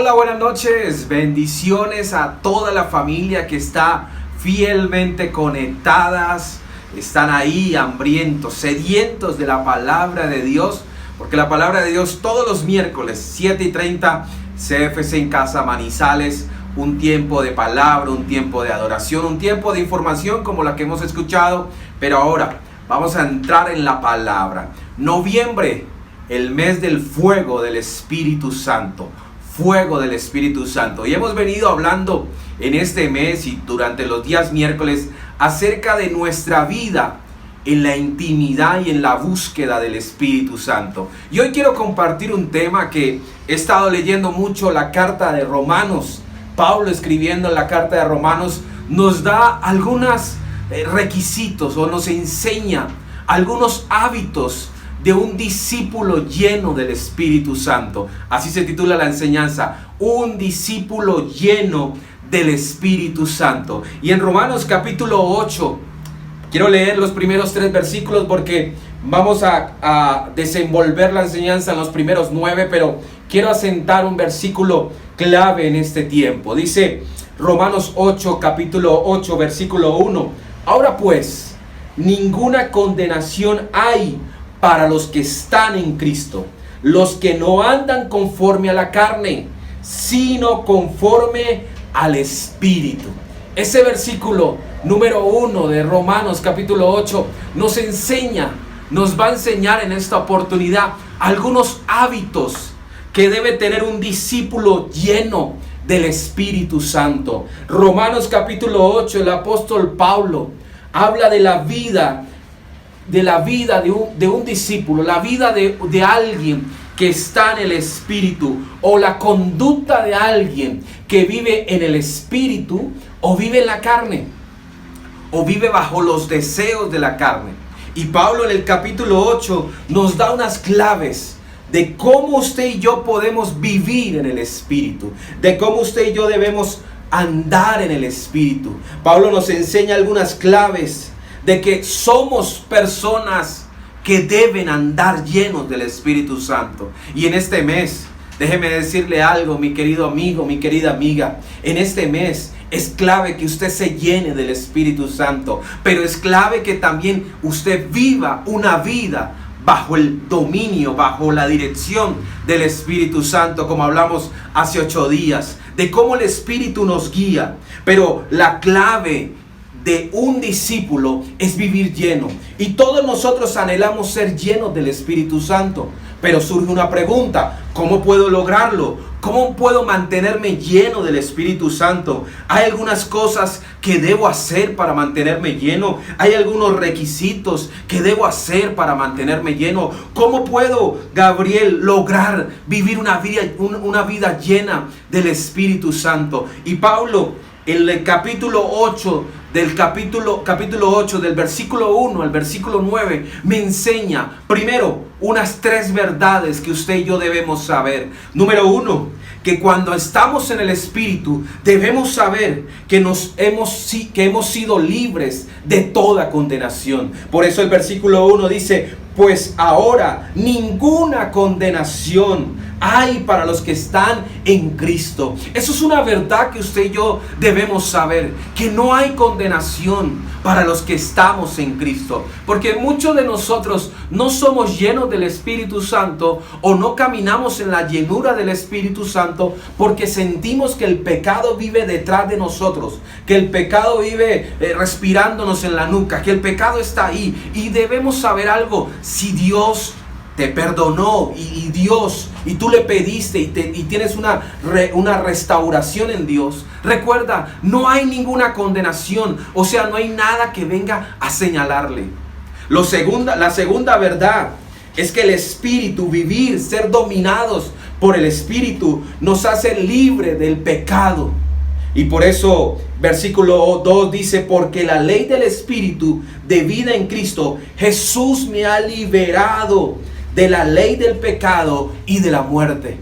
Hola, buenas noches, bendiciones a toda la familia que está fielmente conectadas, están ahí hambrientos, sedientos de la palabra de Dios, porque la palabra de Dios todos los miércoles 7:30, CFC en Casa Manizales, un tiempo de palabra, un tiempo de adoración, un tiempo de información como la que hemos escuchado, pero ahora vamos a entrar en la palabra. Noviembre, el mes del fuego del Espíritu Santo. Fuego del Espíritu Santo. Y hemos venido hablando en este mes y durante los días miércoles acerca de nuestra vida en la intimidad y en la búsqueda del Espíritu Santo. Y hoy quiero compartir un tema que he estado leyendo mucho, la carta de Romanos. Pablo, escribiendo en la carta de Romanos, nos da algunos requisitos o nos enseña algunos hábitos de un discípulo lleno del Espíritu Santo. Así se titula la enseñanza, un discípulo lleno del Espíritu Santo. Y en Romanos capítulo 8, quiero leer los primeros 3 versículos porque vamos a desenvolver la enseñanza en los primeros 9, pero quiero asentar un versículo clave en este tiempo. Dice Romanos 8, capítulo 8, versículo 1. Ahora pues, ninguna condenación hay para los que están en Cristo, los que no andan conforme a la carne, sino conforme al Espíritu. Ese versículo número 1 de Romanos capítulo 8 nos va a enseñar en esta oportunidad algunos hábitos que debe tener un discípulo lleno del Espíritu Santo. Romanos capítulo 8, el apóstol Pablo habla de la vida de un discípulo, la vida de alguien que está en el Espíritu, o la conducta de alguien que vive en el Espíritu o vive en la carne, o vive bajo los deseos de la carne. Y Pablo en el capítulo 8 nos da unas claves de cómo usted y yo podemos vivir en el Espíritu, de cómo usted y yo debemos andar en el Espíritu. Pablo nos enseña algunas claves de que somos personas que deben andar llenos del Espíritu Santo. Y en este mes, déjeme decirle algo, mi querido amigo, mi querida amiga, en este mes es clave que usted se llene del Espíritu Santo, pero es clave que también usted viva una vida bajo el dominio, bajo la dirección del Espíritu Santo, como hablamos hace 8 días, de cómo el Espíritu nos guía. Pero la clave de un discípulo es vivir lleno. Y todos nosotros anhelamos ser llenos del Espíritu Santo. Pero surge una pregunta: ¿cómo puedo lograrlo? ¿Cómo puedo mantenerme lleno del Espíritu Santo? ¿Hay algunas cosas que debo hacer para mantenerme lleno? ¿Hay algunos requisitos que debo hacer para mantenerme lleno? ¿Cómo puedo, Gabriel, lograr vivir una vida llena del Espíritu Santo? Y Pablo, en el capítulo 8, capítulo 8, del versículo 1 al versículo 9, me enseña primero unas 3 verdades que usted y yo debemos saber. Número 1, que cuando estamos en el Espíritu debemos saber que hemos sido libres de toda condenación. Por eso el versículo 1 dice: pues ahora ninguna condenación hay para los que están en Cristo. Eso es una verdad que usted y yo debemos saber, que no hay condenación para los que estamos en Cristo. Porque muchos de nosotros no somos llenos del Espíritu Santo, o no caminamos en la llenura del Espíritu Santo, porque sentimos que el pecado vive detrás de nosotros, que el pecado vive respirándonos en la nuca, que el pecado está ahí. Y debemos saber algo: si Dios te perdonó y tú le pediste y tienes una restauración en Dios, recuerda, no hay ninguna condenación. O sea, no hay nada que venga a señalarle. La segunda verdad es que el Espíritu, vivir, ser dominados por el Espíritu, nos hace libre del pecado. Y por eso versículo 2 dice: porque la ley del Espíritu de vida en Cristo Jesús me ha liberado de la ley del pecado y de la muerte.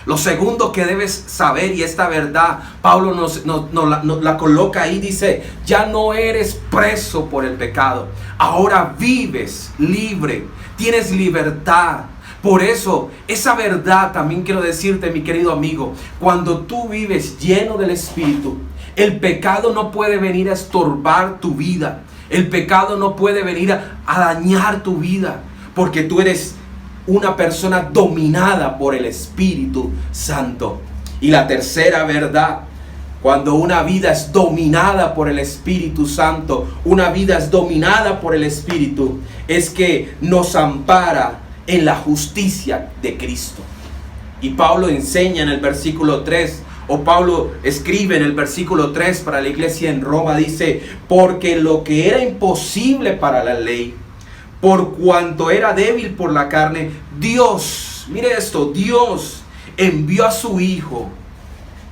Lo segundo que debes saber, y esta verdad Pablo nos la coloca ahí, dice: ya no eres preso por el pecado, ahora vives libre, tienes libertad. Por eso, esa verdad también quiero decirte, mi querido amigo, cuando tú vives lleno del Espíritu, el pecado no puede venir a estorbar tu vida. El pecado no puede venir a dañar tu vida, porque tú eres una persona dominada por el Espíritu Santo. Y la tercera verdad, cuando una vida es dominada por el Espíritu Santo, una vida es dominada por el Espíritu, es que nos ampara en la justicia de Cristo. Y Pablo enseña en el versículo 3, o Pablo escribe en el versículo 3 para la iglesia en Roma, dice: porque lo que era imposible para la ley, por cuanto era débil por la carne, Dios, mire esto, Dios envió a su Hijo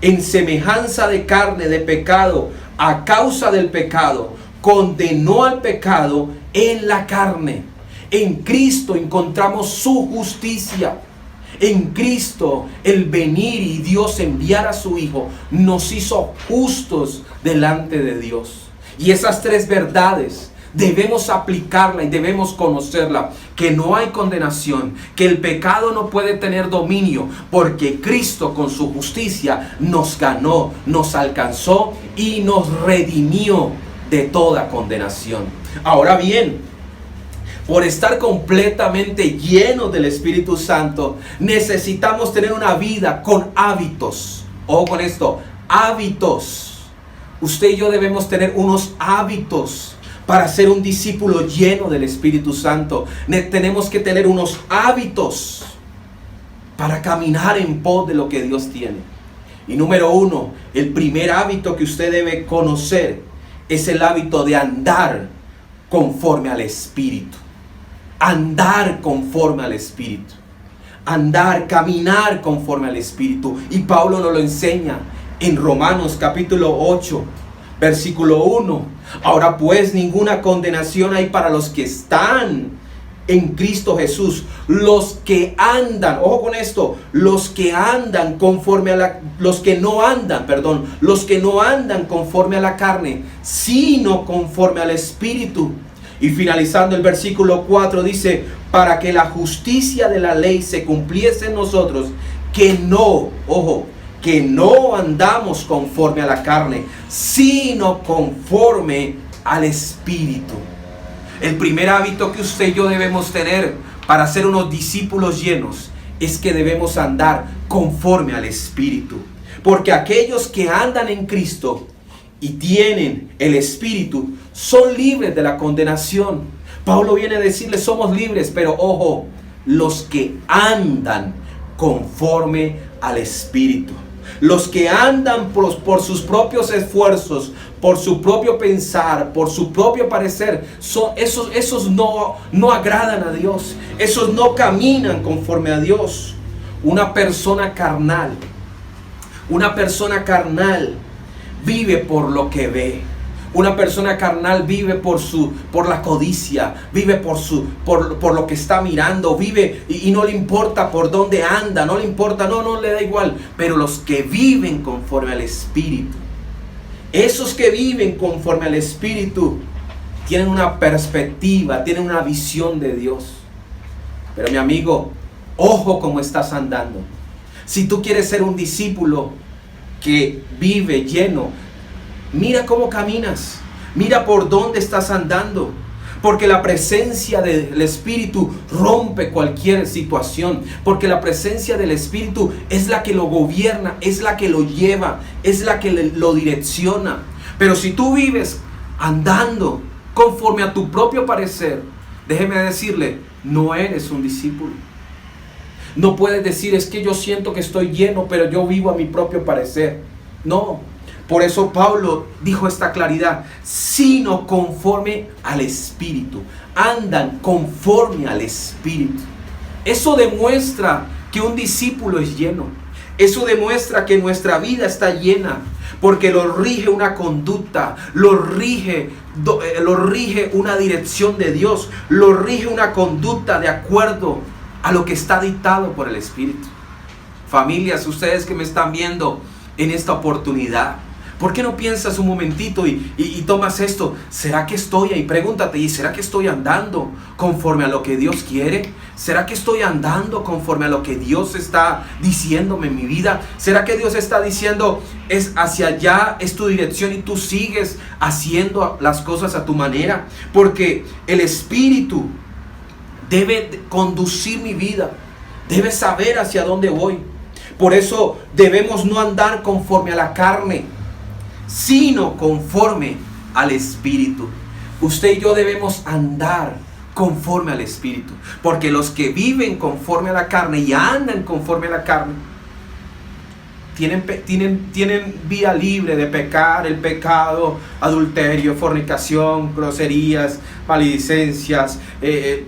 en semejanza de carne, de pecado, a causa del pecado, condenó al pecado en la carne. En Cristo encontramos su justicia. En Cristo, el venir y Dios enviar a su Hijo nos hizo justos delante de Dios. Y esas tres verdades debemos aplicarla y debemos conocerla: que no hay condenación, que el pecado no puede tener dominio, porque Cristo con su justicia nos ganó, nos alcanzó y nos redimió de toda condenación. Ahora bien, por estar completamente lleno del Espíritu Santo, necesitamos tener una vida con hábitos. Ojo con esto, hábitos. Usted y yo debemos tener unos hábitos para ser un discípulo lleno del Espíritu Santo. Tenemos que tener unos hábitos para caminar en pos de lo que Dios tiene. Y número uno, el primer hábito que usted debe conocer es el hábito de andar conforme al Espíritu. Andar conforme al Espíritu. Andar, caminar conforme al Espíritu. Y Pablo nos lo enseña en Romanos capítulo 8, versículo 1. Ahora pues ninguna condenación hay para los que están en Cristo Jesús. Los que andan, ojo con esto, los que andan conforme a los que no andan conforme a la carne, sino conforme al Espíritu. Y finalizando el versículo 4 dice: para que la justicia de la ley se cumpliese en nosotros, que no andamos conforme a la carne, sino conforme al Espíritu. El primer hábito que usted y yo debemos tener para ser unos discípulos llenos es que debemos andar conforme al Espíritu. Porque aquellos que andan en Cristo y tienen el Espíritu son libres de la condenación. Pablo viene a decirles: somos libres, pero ojo, los que andan conforme al Espíritu. Los que andan por sus propios esfuerzos, por su propio pensar, por su propio parecer, esos no agradan a Dios. Esos no caminan conforme a Dios. Una persona carnal vive por lo que ve. Una persona carnal vive por la codicia, vive por lo que está mirando, vive y no le importa por dónde anda, no le importa, no le da igual. Pero los que viven conforme al Espíritu, esos que viven conforme al Espíritu, tienen una perspectiva, tienen una visión de Dios. Pero mi amigo, ojo cómo estás andando. Si tú quieres ser un discípulo que vive lleno, mira cómo caminas, mira por dónde estás andando, porque la presencia del Espíritu rompe cualquier situación, porque la presencia del Espíritu es la que lo gobierna, es la que lo lleva, es la que lo direcciona. Pero si tú vives andando conforme a tu propio parecer, déjeme decirle, no eres un discípulo. No puedes decir: es que yo siento que estoy lleno, pero yo vivo a mi propio parecer. No. Por eso Pablo dijo esta claridad: sino conforme al Espíritu. Andan conforme al Espíritu. Eso demuestra que un discípulo es lleno. Eso demuestra que nuestra vida está llena, porque lo rige una conducta, lo rige una dirección de Dios, lo rige una conducta de acuerdo a lo que está dictado por el Espíritu. Familias, ustedes que me están viendo en esta oportunidad, ¿Por qué no piensas un momentito y tomas esto? ¿Será que estoy ahí? Pregúntate, ¿y será que estoy andando conforme a lo que Dios quiere? ¿Será que estoy andando conforme a lo que Dios está diciéndome en mi vida? ¿Será que Dios está diciendo, es hacia allá, es tu dirección y tú sigues haciendo las cosas a tu manera? Porque el Espíritu debe conducir mi vida, debe saber hacia dónde voy. Por eso debemos no andar conforme a la carne, sino conforme al Espíritu. Usted y yo debemos andar conforme al Espíritu, porque los que viven conforme a la carne y andan conforme a la carne tienen vía libre de pecar, el pecado, adulterio, fornicación, groserías, maledicencias,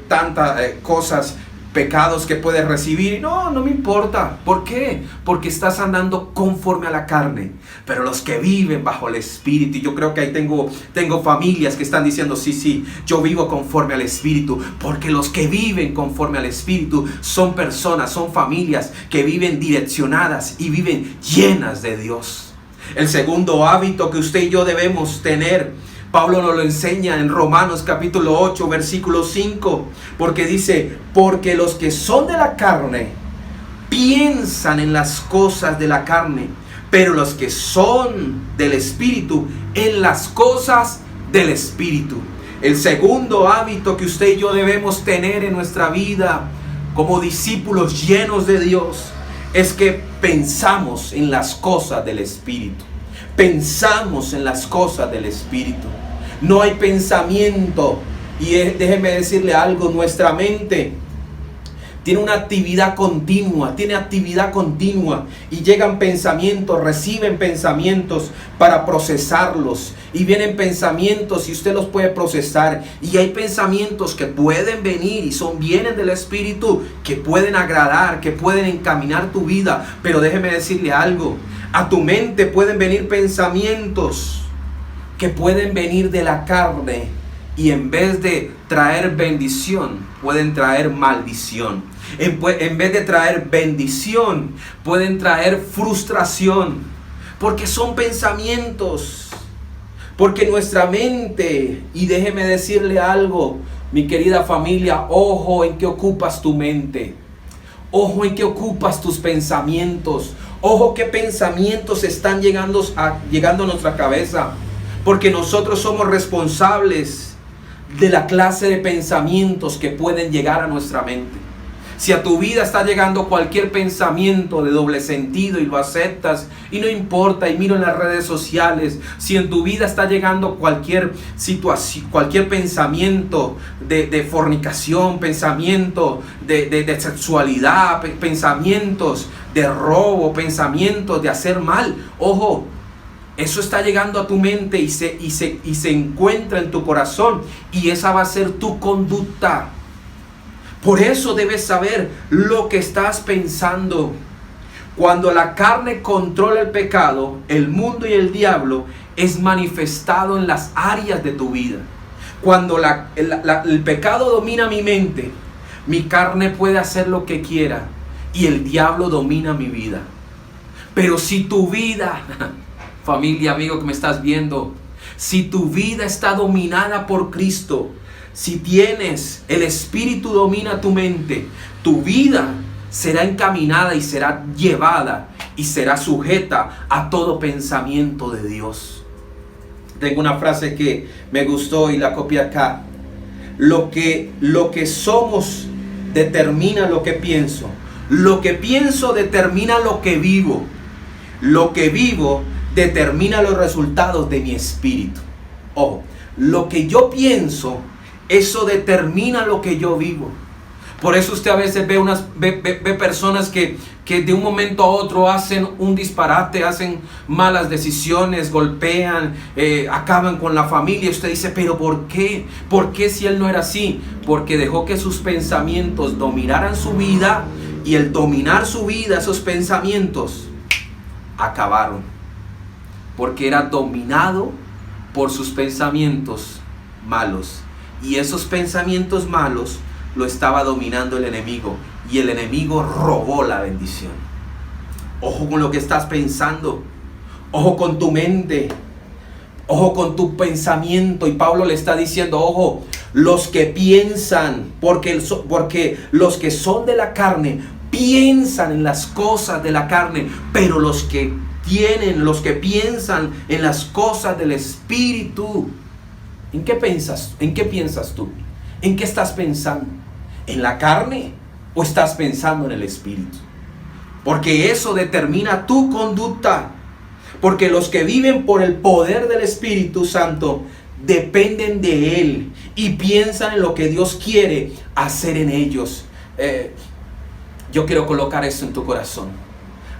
tantas cosas, pecados que puedes recibir. No me importa. ¿Por qué? Porque estás andando conforme a la carne. Pero los que viven bajo el Espíritu, y yo creo que ahí tengo familias que están diciendo, sí, yo vivo conforme al Espíritu. Porque los que viven conforme al Espíritu son personas, son familias que viven direccionadas y viven llenas de Dios. El segundo hábito que usted y yo debemos tener, Pablo nos lo enseña en Romanos capítulo 8, versículo 5, porque dice, porque los que son de la carne piensan en las cosas de la carne, pero los que son del Espíritu en las cosas del Espíritu. El segundo hábito que usted y yo debemos tener en nuestra vida como discípulos llenos de Dios es que pensamos en las cosas del Espíritu. Pensamos en las cosas del Espíritu. No hay pensamiento. Y déjeme decirle algo, nuestra mente tiene una actividad continua, y llegan pensamientos, reciben pensamientos para procesarlos, y vienen pensamientos y usted los puede procesar, y hay pensamientos que pueden venir y vienen del Espíritu, que pueden agradar, que pueden encaminar tu vida. Pero déjeme decirle algo, a tu mente pueden venir pensamientos que pueden venir de la carne, y en vez de traer bendición, pueden traer maldición. En vez de traer bendición, pueden traer frustración, porque son pensamientos. Porque nuestra mente, y déjeme decirle algo, mi querida familia, ojo en qué ocupas tu mente. Ojo en qué ocupas tus pensamientos. Ojo qué pensamientos están llegando a nuestra cabeza. Porque nosotros somos responsables de la clase de pensamientos que pueden llegar a nuestra mente. Si a tu vida está llegando cualquier pensamiento de doble sentido y lo aceptas y no importa, y miro en las redes sociales, si en tu vida está llegando cualquier situación, cualquier pensamiento de fornicación, pensamiento de sexualidad, pensamientos de robo, pensamientos de hacer mal, ojo, eso está llegando a tu mente y se encuentra en tu corazón, y esa va a ser tu conducta. Por eso debes saber lo que estás pensando. Cuando la carne controla el pecado, el mundo y el diablo es manifestado en las áreas de tu vida. Cuando el pecado domina mi mente, mi carne puede hacer lo que quiera y el diablo domina mi vida. Pero si tu vida, familia, amigo que me estás viendo, si tu vida está dominada por Cristo, si tienes el Espíritu domina tu mente, tu vida será encaminada y será llevada y será sujeta a todo pensamiento de Dios. Tengo una frase que me gustó y la copié acá. Lo que somos determina lo que pienso. Lo que pienso determina lo que vivo. Lo que vivo determina los resultados de mi espíritu. Ojo, lo que yo pienso, eso determina lo que yo vivo. Por eso usted a veces ve personas que de un momento a otro hacen un disparate, hacen malas decisiones, golpean, acaban con la familia. Usted dice, pero ¿por qué? ¿Por qué si él no era así? Porque dejó que sus pensamientos dominaran su vida, y el dominar su vida, esos pensamientos acabaron. Porque era dominado por sus pensamientos malos. Y esos pensamientos malos lo estaba dominando el enemigo. Y el enemigo robó la bendición. Ojo con lo que estás pensando. Ojo con tu mente. Ojo con tu pensamiento. Y Pablo le está diciendo, ojo, los que piensan, porque los que son de la carne piensan en las cosas de la carne, pero los que piensan en las cosas del Espíritu. ¿En qué piensas? ¿En qué piensas tú? ¿En qué estás pensando? ¿En la carne o estás pensando en el Espíritu? Porque eso determina tu conducta. Porque los que viven por el poder del Espíritu Santo dependen de Él y piensan en lo que Dios quiere hacer en ellos. Yo quiero colocar eso en tu corazón.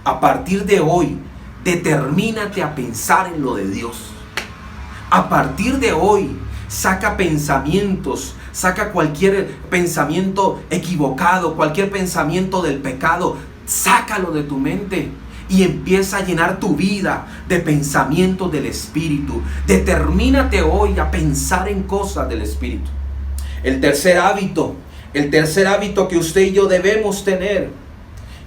A partir de hoy, determínate a pensar en lo de Dios. A partir de hoy, saca pensamientos, saca cualquier pensamiento equivocado, cualquier pensamiento del pecado, sácalo de tu mente. Y empieza a llenar tu vida de pensamientos del Espíritu. Determínate hoy a pensar en cosas del Espíritu. El tercer hábito que usted y yo debemos tener.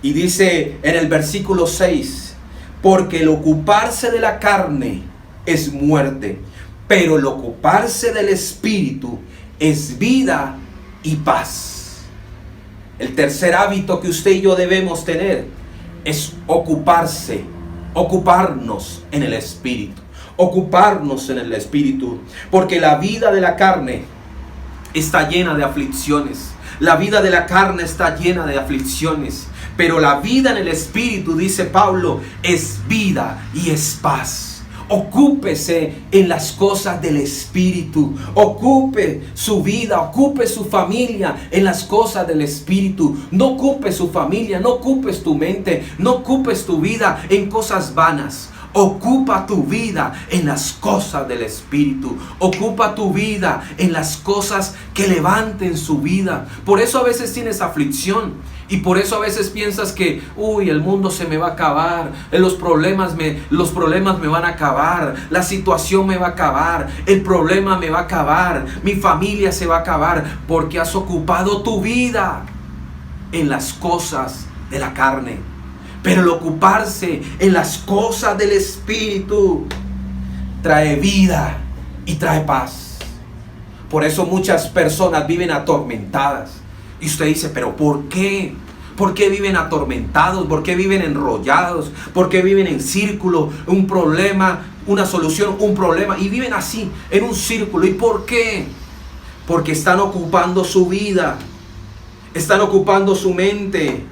Y dice en el versículo 6, porque el ocuparse de la carne es muerte, pero el ocuparse del Espíritu es vida y paz. El tercer hábito que usted y yo debemos tener es ocuparnos en el Espíritu. Ocuparnos en el Espíritu. Porque la vida de la carne está llena de aflicciones. La vida de la carne está llena de aflicciones. Pero la vida en el Espíritu, dice Pablo, es vida y es paz. Ocúpese en las cosas del Espíritu. Ocupe su vida, ocupe su familia en las cosas del Espíritu. No ocupes su familia, no ocupes tu mente, no ocupes tu vida en cosas vanas. Ocupa tu vida en las cosas del Espíritu. Ocupa tu vida en las cosas que levanten su vida. Por eso a veces tienes aflicción. Y por eso a veces piensas que, el mundo se me va a acabar, los problemas me van a acabar, la situación me va a acabar, el problema me va a acabar, mi familia se va a acabar, porque has ocupado tu vida en las cosas de la carne. Pero el ocuparse en las cosas del Espíritu trae vida y trae paz. Por eso muchas personas viven atormentadas. Y usted dice, ¿pero por qué? ¿Por qué viven atormentados? ¿Por qué viven enrollados? ¿Por qué viven en círculo? Un problema, una solución, un problema. Y viven así, en un círculo. ¿Y por qué? Porque están ocupando su vida. Están ocupando su mente.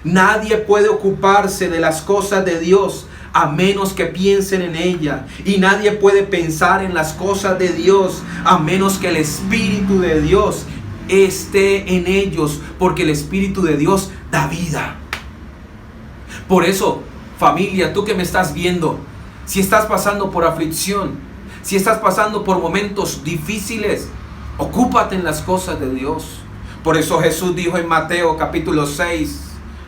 Nadie puede ocuparse de las cosas de Dios a menos que piensen en ella. Y nadie puede pensar en las cosas de Dios a menos que el Espíritu de Dios esté en ellos, porque el Espíritu de Dios da vida. Por eso, familia, tú que me estás viendo, si estás pasando por aflicción, si estás pasando por momentos difíciles, ocúpate en las cosas de Dios. Por eso Jesús dijo en Mateo capítulo 6,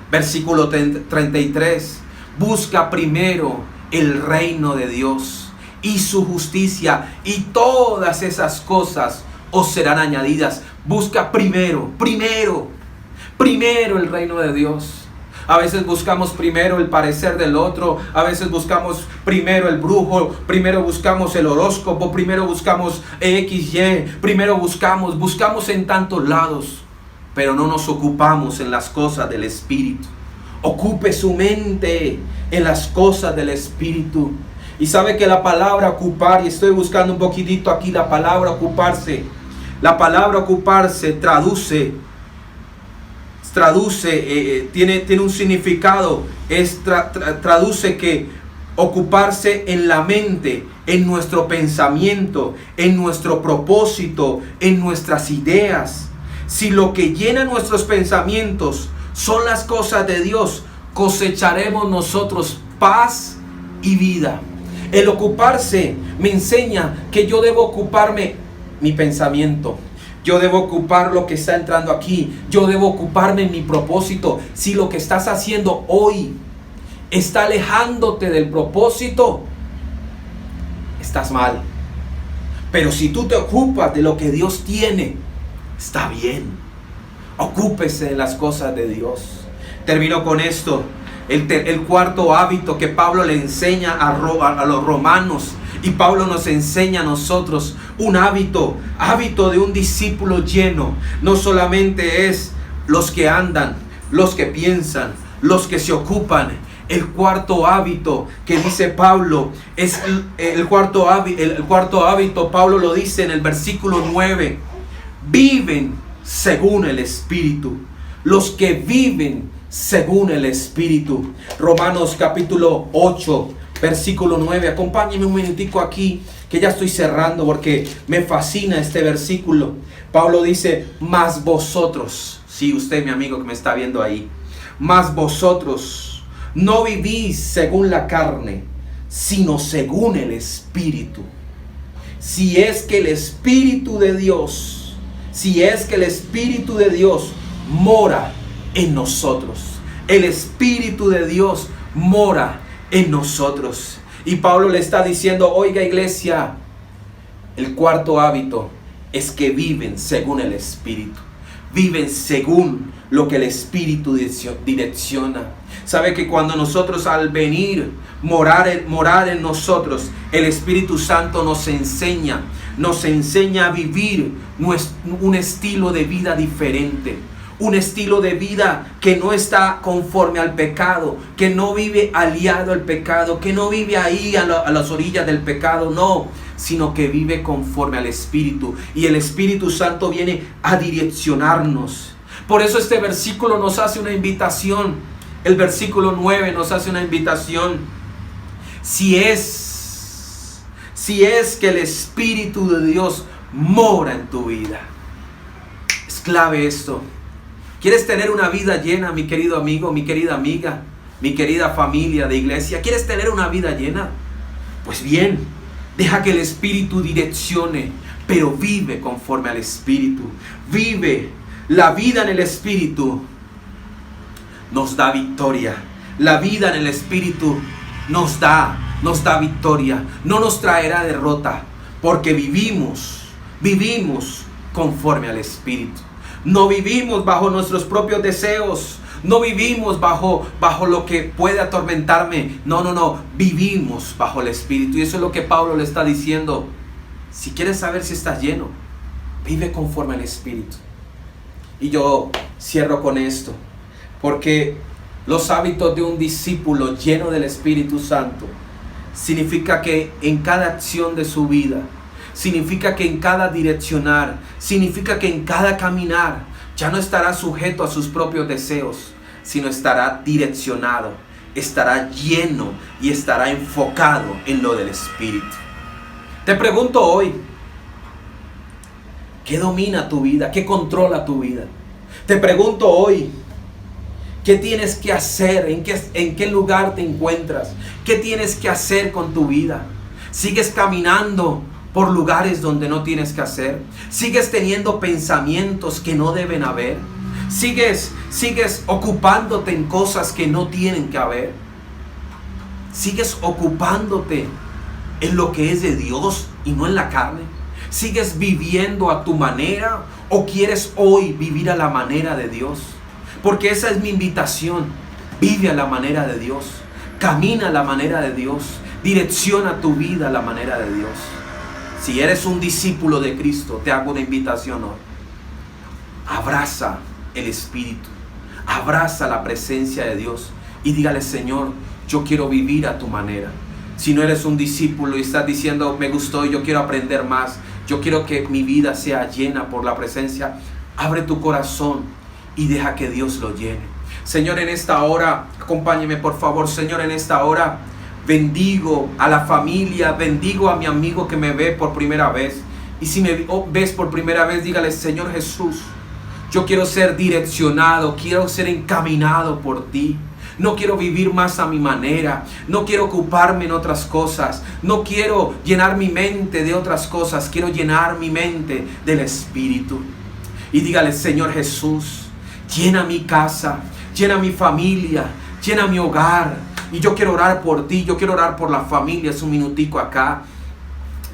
versículo 33, busca primero el reino de Dios y su justicia, y todas esas cosas os serán añadidas. Busca primero el reino de Dios. A veces buscamos primero el parecer del otro. A veces buscamos primero el brujo. Primero buscamos el horóscopo. Primero buscamos XY. Primero buscamos en tantos lados. Pero no nos ocupamos en las cosas del Espíritu. Ocupe su mente en las cosas del Espíritu. Y sabe que la palabra ocupar, y estoy buscando un poquitito aquí la palabra ocuparse. La palabra ocuparse tiene un significado. Traduce que ocuparse en la mente, en nuestro pensamiento, en nuestro propósito, en nuestras ideas. Si lo que llena nuestros pensamientos son las cosas de Dios, cosecharemos nosotros paz y vida. El ocuparse me enseña que yo debo ocuparme mi pensamiento. Yo debo ocupar lo que está entrando aquí. Yo debo ocuparme en mi propósito. Si lo que estás haciendo hoy está alejándote del propósito, estás mal. Pero si tú te ocupas de lo que Dios tiene, está bien. Ocúpese de las cosas de Dios. Termino con esto. El cuarto hábito que Pablo le enseña a los romanos, y Pablo nos enseña a nosotros, un hábito de un discípulo lleno, no solamente es los que andan, los que piensan, los que se ocupan. El cuarto hábito que dice Pablo es el cuarto hábito, Pablo lo dice en el versículo 9. Viven según el Espíritu. Los que viven según el Espíritu. Romanos capítulo 8, versículo 9. Acompáñenme un minutico aquí, que ya estoy cerrando porque me fascina este versículo. Pablo dice, mas vosotros, sí, usted, mi amigo que me está viendo ahí, mas vosotros no vivís según la carne, sino según el Espíritu. Si es que el Espíritu de Dios mora en nosotros. El Espíritu de Dios mora en nosotros. Y Pablo le está diciendo, oiga iglesia, el cuarto hábito es que viven según el Espíritu. Viven según lo que el Espíritu direcciona. Sabe que cuando nosotros al venir, morar en nosotros, el Espíritu Santo nos enseña a vivir un estilo de vida diferente. Un estilo de vida que no está conforme al pecado, que no vive aliado al pecado, que no vive ahí a las orillas del pecado, no, sino que vive conforme al Espíritu. Y el Espíritu Santo viene a direccionarnos. Por eso este versículo nos hace una invitación. El versículo 9 nos hace una invitación. Si es que el Espíritu de Dios mora en tu vida. Es clave esto. ¿Quieres tener una vida llena, mi querido amigo, mi querida amiga, mi querida familia de iglesia? ¿Quieres tener una vida llena? Pues bien, deja que el Espíritu direccione, pero vive conforme al Espíritu. Vive. La vida en el Espíritu nos da victoria. La vida en el Espíritu nos da victoria. No nos traerá derrota, porque vivimos conforme al Espíritu. No vivimos bajo nuestros propios deseos. No vivimos bajo lo que puede atormentarme. No. Vivimos bajo el Espíritu. Y eso es lo que Pablo le está diciendo. Si quieres saber si estás lleno, vive conforme al Espíritu. Y yo cierro con esto. Porque los hábitos de un discípulo lleno del Espíritu Santo significa que en cada acción de su vida, significa que en cada direccionar, significa que en cada caminar ya no estará sujeto a sus propios deseos, sino estará direccionado, estará lleno y estará enfocado en lo del Espíritu. Te pregunto hoy, ¿qué domina tu vida? ¿Qué controla tu vida? Te pregunto hoy, ¿qué tienes que hacer? ¿En qué lugar te encuentras? ¿Qué tienes que hacer con tu vida? ¿Sigues caminando por lugares donde no tienes que hacer? ¿Sigues teniendo pensamientos que no deben haber? ¿Sigues ocupándote en cosas que no tienen que haber? ¿Sigues ocupándote en lo que es de Dios y no en la carne? ¿Sigues viviendo a tu manera o quieres hoy vivir a la manera de Dios? Porque esa es mi invitación. Vive a la manera de Dios. Camina a la manera de Dios. Direcciona tu vida a la manera de Dios. Si eres un discípulo de Cristo, te hago una invitación hoy. Abraza el Espíritu. Abraza la presencia de Dios. Y dígale, Señor, yo quiero vivir a tu manera. Si no eres un discípulo y estás diciendo, me gustó y yo quiero aprender más, yo quiero que mi vida sea llena por la presencia, abre tu corazón y deja que Dios lo llene. Señor, en esta hora, acompáñeme por favor, Señor, en esta hora, bendigo a la familia, bendigo a mi amigo que me ve por primera vez. Y si me ves por primera vez, dígale, Señor Jesús, yo quiero ser direccionado, quiero ser encaminado por ti. No quiero vivir más a mi manera. No quiero ocuparme en otras cosas. No quiero llenar mi mente de otras cosas. Quiero llenar mi mente del Espíritu. Y dígale, Señor Jesús, llena mi casa, llena mi familia, llena mi hogar. Y yo quiero orar por ti, yo quiero orar por las familias un minutico acá.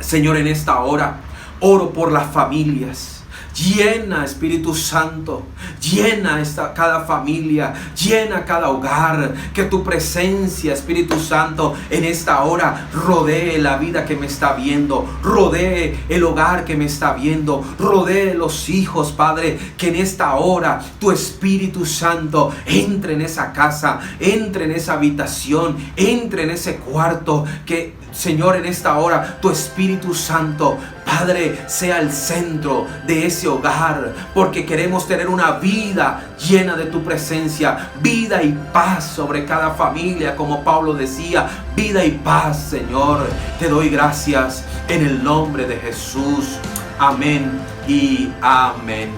Señor, en esta hora, oro por las familias. Llena, Espíritu Santo, llena cada familia, llena cada hogar. Que tu presencia, Espíritu Santo, en esta hora rodee la vida que me está viendo, rodee el hogar que me está viendo, rodee los hijos, Padre. Que en esta hora tu Espíritu Santo entre en esa casa, entre en esa habitación, entre en ese cuarto. Que, Señor, en esta hora tu Espíritu Santo, Padre, sea el centro de ese hogar, porque queremos tener una vida llena de tu presencia, vida y paz sobre cada familia, como Pablo decía, vida y paz, Señor. Te doy gracias en el nombre de Jesús. Amén y amén.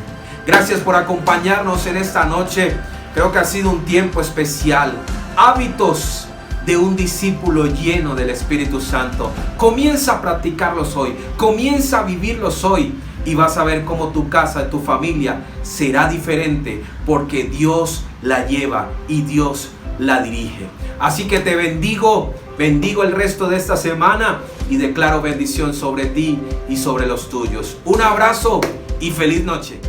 Gracias por acompañarnos en esta noche. Creo que ha sido un tiempo especial. Hábitos de un discípulo lleno del Espíritu Santo. Comienza a practicarlos hoy. Comienza a vivirlos hoy. Y vas a ver cómo tu casa, tu familia será diferente. Porque Dios la lleva y Dios la dirige. Así que te bendigo. Bendigo el resto de esta semana. Y declaro bendición sobre ti y sobre los tuyos. Un abrazo y feliz noche.